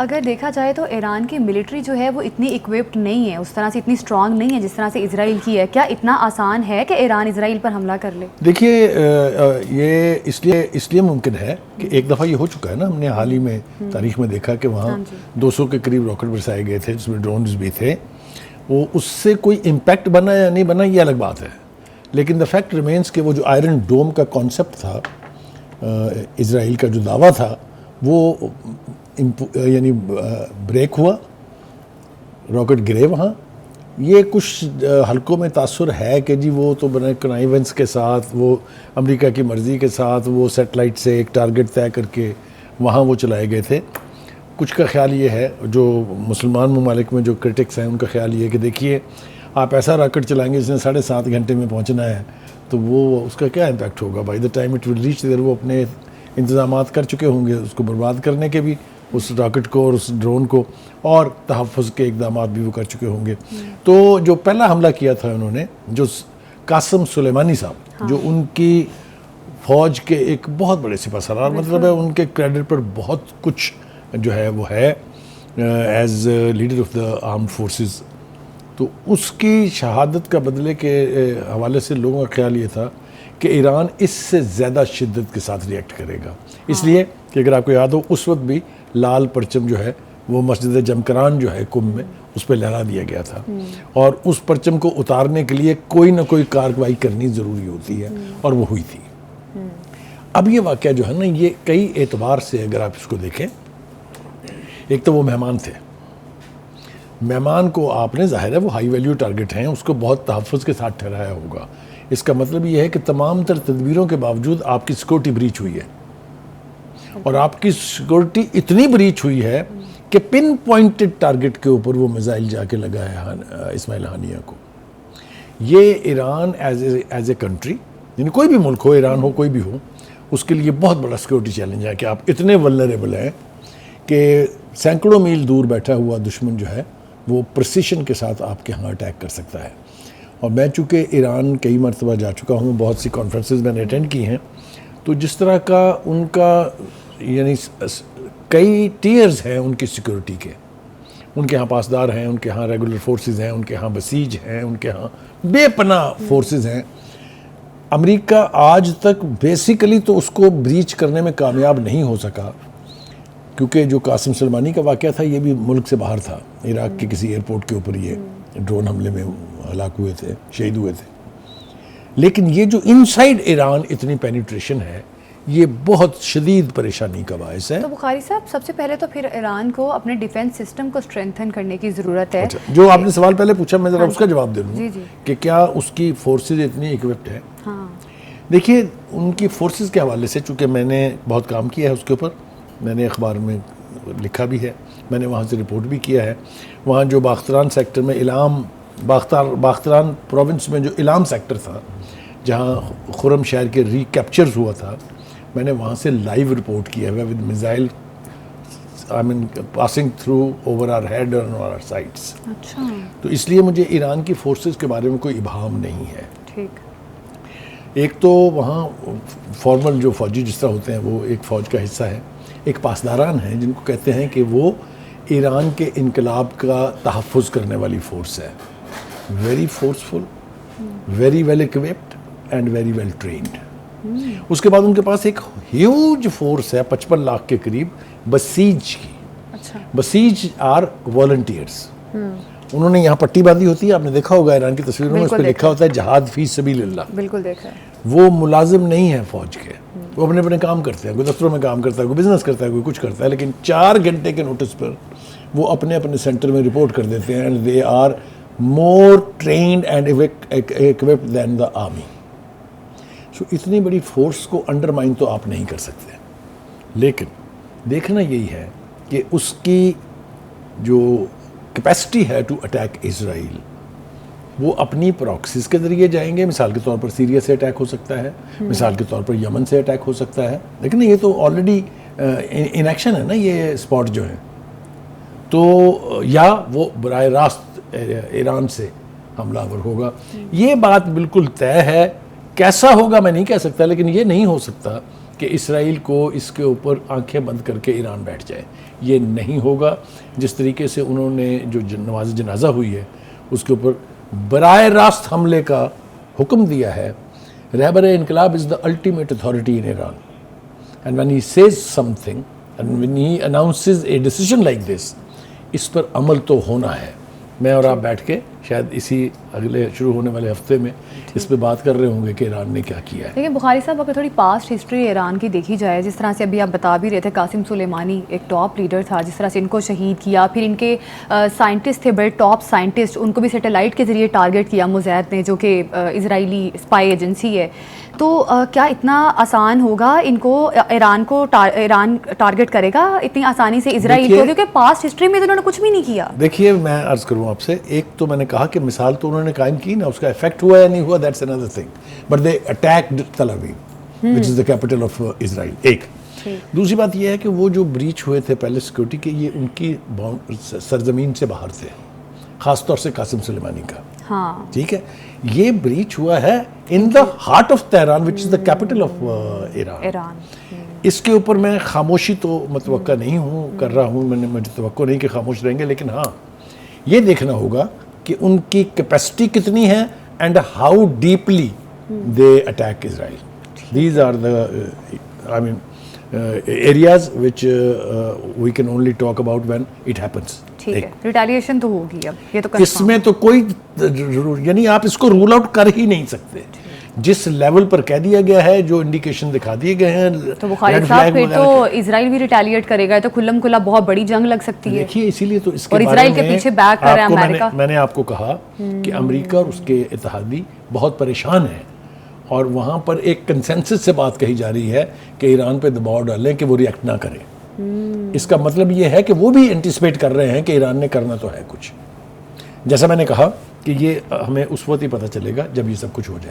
اگر دیکھا جائے تو ایران کی ملٹری جو ہے وہ اتنی اکوپڈ نہیں ہے، اس طرح سے اتنی اسٹرانگ نہیں ہے جس طرح سے اسرائیل کی ہے. کیا اتنا آسان ہے کہ ایران اسرائیل پر حملہ کر لے؟ دیکھیے یہ اس لیے ممکن ہے کہ ایک دفعہ یہ ہو چکا ہے نا، ہم نے حال ہی میں تاریخ میں دیکھا کہ وہاں 200 کے قریب راکٹ برسائے گئے تھے جس میں ڈرونز بھی تھے. وہ اس سے کوئی امپیکٹ بنا یا نہیں بنا یہ الگ بات ہے، لیکن دا فیکٹ ریمینس کہ وہ جو آئرن ڈوم کا کانسیپٹ تھا، اسرائیل کا جو دعویٰ تھا وہ یعنی بریک ہوا، راکٹ گرے وہاں. یہ کچھ حلقوں میں تاثر ہے کہ جی وہ تو بنا کنائیونس کے ساتھ، وہ امریکہ کی مرضی کے ساتھ وہ سیٹلائٹ سے ایک ٹارگٹ طے کر کے وہاں وہ چلائے گئے تھے. کچھ کا خیال یہ ہے، جو مسلمان ممالک میں جو کرٹکس ہیں ان کا خیال یہ ہے کہ دیکھیے آپ ایسا راکٹ چلائیں گے جس نے 7.5 گھنٹے میں پہنچنا ہے تو وہ اس کا کیا امپیکٹ ہوگا. By the time it will reach there وہ اپنے انتظامات کر چکے ہوں گے اس کو برباد کرنے کے بھی، اس راکٹ کو اور اس ڈرون کو، اور تحفظ کے اقدامات بھی وہ کر چکے ہوں گے. تو جو پہلا حملہ کیا تھا انہوں نے، جو قاسم سلیمانی صاحب جو ان کی فوج کے ایک بہت بڑے سپہ سالار، مطلب ہے ان کے کریڈٹ پر بہت کچھ جو ہے وہ ہے as leader of the armed forces. تو اس کی شہادت کا بدلے کے حوالے سے لوگوں کا خیال یہ تھا کہ ایران اس سے زیادہ شدت کے ساتھ ریئیکٹ کرے گا. اس لیے کہ اگر آپ کو یاد ہو اس وقت بھی لال پرچم جو ہے وہ مسجد جمکران جو ہے کم میں اس پہ لہرا دیا گیا تھا، اور اس پرچم کو اتارنے کے لیے کوئی نہ کوئی کارروائی کرنی ضروری ہوتی ہے، اور وہ ہوئی تھی. اب یہ واقعہ جو ہے نا، یہ کئی اعتبار سے اگر آپ اس کو دیکھیں، ایک تو وہ مہمان تھے، مہمان کو آپ نے ظاہر ہے وہ ہائی ویلیو ٹارگٹ ہیں، اس کو بہت تحفظ کے ساتھ ٹھہرایا ہوگا. اس کا مطلب یہ ہے کہ تمام تر تدبیروں کے باوجود آپ کی سیکورٹی بریچ ہوئی ہے، اور آپ کی سیکورٹی اتنی بریچ ہوئی ہے کہ پن پوائنٹڈ ٹارگٹ کے اوپر وہ میزائل جا کے لگا ہے اسماعیل ہانیہ کو. یہ ایران ایز اے کنٹری، یعنی کوئی بھی ملک ہو، ایران ہو کوئی بھی ہو، اس کے لیے بہت بڑا سیکورٹی چیلنج ہے کہ آپ اتنے ولنریبل ہیں کہ سینکڑوں میل دور بیٹھا ہوا دشمن جو ہے وہ پرسیشن کے ساتھ آپ کے ہاں اٹیک کر سکتا ہے. اور میں چونکہ ایران کئی مرتبہ جا چکا ہوں، بہت سی کانفرنسز میں نے اٹینڈ کی ہیں، تو جس طرح کا ان کا یعنی کئی ٹیئرز ہیں ان کی سیکورٹی کے، ان کے ہاں پاسدار ہیں، ان کے ہاں ریگولر فورسز ہیں، ان کے ہاں بسیج ہیں، ان کے ہاں بے پناہ فورسز ہیں. امریکہ آج تک بیسیکلی تو اس کو بریچ کرنے میں کامیاب نہیں ہو سکا، کیونکہ جو قاسم سلیمانی کا واقعہ تھا یہ بھی ملک سے باہر تھا، عراق کے کسی ایئرپورٹ کے اوپر یہ ڈرون حملے میں ہلاک ہوئے تھے، شہید ہوئے تھے. لیکن یہ جو انسائیڈ ایران اتنی پینیٹریشن ہے، یہ بہت شدید پریشانی کا باعث ہے. تو بخاری صاحب، سب سے پہلے تو پھر ایران کو اپنے ڈیفنس سسٹم کو اسٹرینتھن کرنے کی ضرورت ہے. جو آپ نے سوال پہلے پوچھا میں ذرا اس کا جواب دے دوں کہ کیا اس کی فورسز اتنی اکوپڈ ہے. دیکھیے ان کی فورسز کے حوالے سے، چونکہ میں نے بہت کام کیا ہے اس کے اوپر، میں نے اخبار میں لکھا بھی ہے، میں نے وہاں سے رپورٹ بھی کیا ہے. وہاں جو باختران سیکٹر میں باختران پروونس میں جو الام سیکٹر تھا جہاں خرم شہر کے ری کیپچرز ہوا تھا، میں نے وہاں سے لائیو رپورٹ کیا ہے with missile passing through over our head اور آر سائٹس. تو اس لیے مجھے ایران کی فورسز کے بارے میں کوئی ابہام نہیں ہے. ٹھیک، ایک تو وہاں فارمل جو فوجی جس طرح ہوتے ہیں وہ ایک فوج کا حصہ ہے، ایک پاسداران ہیں جن کو کہتے ہیں کہ وہ ایران کے انقلاب کا تحفظ کرنے والی فورس ہے. Very forceful, very well equipped and very well trained. اس کے بعد ان کے پاس ایک ہیوج فورس ہے 55 لاکھ کے قریب بسیج کی. Basij are volunteers. انہوں نے یہاں پٹی باندھی ہوتی ہے، آپ نے دیکھا ہوگا ایران کی تصویروں میں، اس پہ لکھا ہوتا ہے جہاد فی سبیل اللہ. بالکل دیکھا ہے. وہ ملازم نہیں ہے فوج کے، وہ اپنے اپنے کام کرتے ہیں، کوئی دفتروں میں کام کرتا ہے، کوئی بزنس کرتا ہے، کوئی کچھ کرتا ہے، لیکن 4 گھنٹے کے نوٹس پر وہ اپنے اپنے سینٹر میں رپورٹ کر دیتے ہیں. And they are more trained and equipped than the army. So اتنی بڑی فورس کو انڈرمائن تو آپ نہیں کر سکتے، لیکن دیکھنا یہی ہے کہ اس کی جو کیپیسٹی ہے ٹو اٹیک اسرائیل، وہ اپنی پراکسیز کے ذریعے جائیں گے. مثال کے طور پر سیریا سے اٹیک ہو سکتا ہے، مثال کے طور پر یمن سے اٹیک ہو سکتا ہے، لیکن یہ تو آلریڈی ان ایکشن ہے نا یہ اسپاٹ جو ہے. تو یا وہ براہ راست ایران سے حملہ آور ہوگا. یہ بات بالکل طے ہے. کیسا ہوگا میں نہیں کہہ سکتا، لیکن یہ نہیں ہو سکتا کہ اسرائیل کو اس کے اوپر آنکھیں بند کر کے ایران بیٹھ جائے. یہ نہیں ہوگا. جس طریقے سے انہوں نے جو نماز جنازہ ہوئی ہے اس کے اوپر براہ راست حملے کا حکم دیا ہے. رہبر انقلاب از the ultimate authority in Iran, and when he Cs some thing and when he announces a decision like this, اس پر عمل تو ہونا ہے. میں اور آپ بیٹھ کے شاید اسی اگلے شروع ہونے والے ہفتے میں اس پہ بات کر رہے ہوں گے کہ ایران نے کیا کیا ہے. لیکن بخاری صاحب اگر تھوڑی پاسٹ ہسٹری ایران کی دیکھی جائے, جس طرح سے ابھی آپ بتا بھی رہے تھے, قاسم سلیمانی ایک ٹاپ لیڈر تھا, جس طرح سے ان کو شہید کیا, پھر ان کے سائنٹسٹ تھے بڑے ٹاپ سائنٹسٹ, ان کو بھی سیٹلائٹ کے ذریعے ٹارگٹ کیا موساد نے, جو کہ اسرائیلی اسپائی ایجنسی ہے. تو کیا اتنا آسان ہوگا ان کو ایران ٹارگٹ کرے گا اتنی آسانی سے اسرائیل کو, کیونکہ پاسٹ ہسٹری میں تو انہوں نے کچھ بھی نہیں کیا. دیکھیے میں عرض کروں آپ سے, ایک تو میں نے کہا کہ مثال تو انہوں نے قائم کی نا, اس کا افیکٹ ہوا یا نہیں ہوا, that's another thing, but they attacked Tel Aviv which is the capital of Israel. ایک دوسری بات یہ ہے کہ وہ جو بریچ ہوئے تھے پہلے سیکورٹی کے, یہ ان کی سرزمین سے باہر تھے, خاص طور سے قاسم سلیمانی کا. ہاں ٹھیک ہے, یہ بریچ ہوا ہے in the heart of Tehran which is the capital of Iran. اس کے اوپر میں خاموشی تو متوقع نہیں ہوں کر رہا ہوں, مجھے توقع نہیں کہ خاموش رہیں گے, لیکن ہاں یہ دیکھنا ہوگا کہ ان کی کیپیسٹی کتنی ہے and how deeply they attack Israel. These are the I mean areas which we can only talk about when it happens. ٹھیک ہے, ریٹیلیشن تو ہوگی اب, یہ تو اس میں تو کوئی یعنی آپ اس کو رول آؤٹ کر ہی نہیں سکتے. جس لیول پر کہہ دیا گیا ہے, جو انڈیکیشن دکھا دیے گئے ہیں, تو بخاری صاحب پھر تو اسرائیل بھی ریٹیلیٹ کرے گا, تو کھلم کھلا بہت بڑی جنگ لگ سکتی ہے. دیکھیے اسی لیے تو اس کے اور اسرائیل کے پیچھے بیک کر رہا ہے امریکہ. میں نے آپ کو کہا کہ امریکہ اور اس کے اتحادی بہت پریشان ہیں, اور وہاں پر ایک کنسنسس سے بات کہی جا رہی ہے کہ ایران پہ دباؤ ڈالیں کہ وہ ریئیکٹ نہ کرے. اس کا مطلب یہ ہے کہ وہ بھی انٹیسپیٹ کر رہے ہیں کہ ایران نے کرنا تو ہے کچھ. جیسا میں نے کہا کہ یہ ہمیں اس وقت ہی پتہ چلے گا جب یہ سب کچھ ہو جائے گا.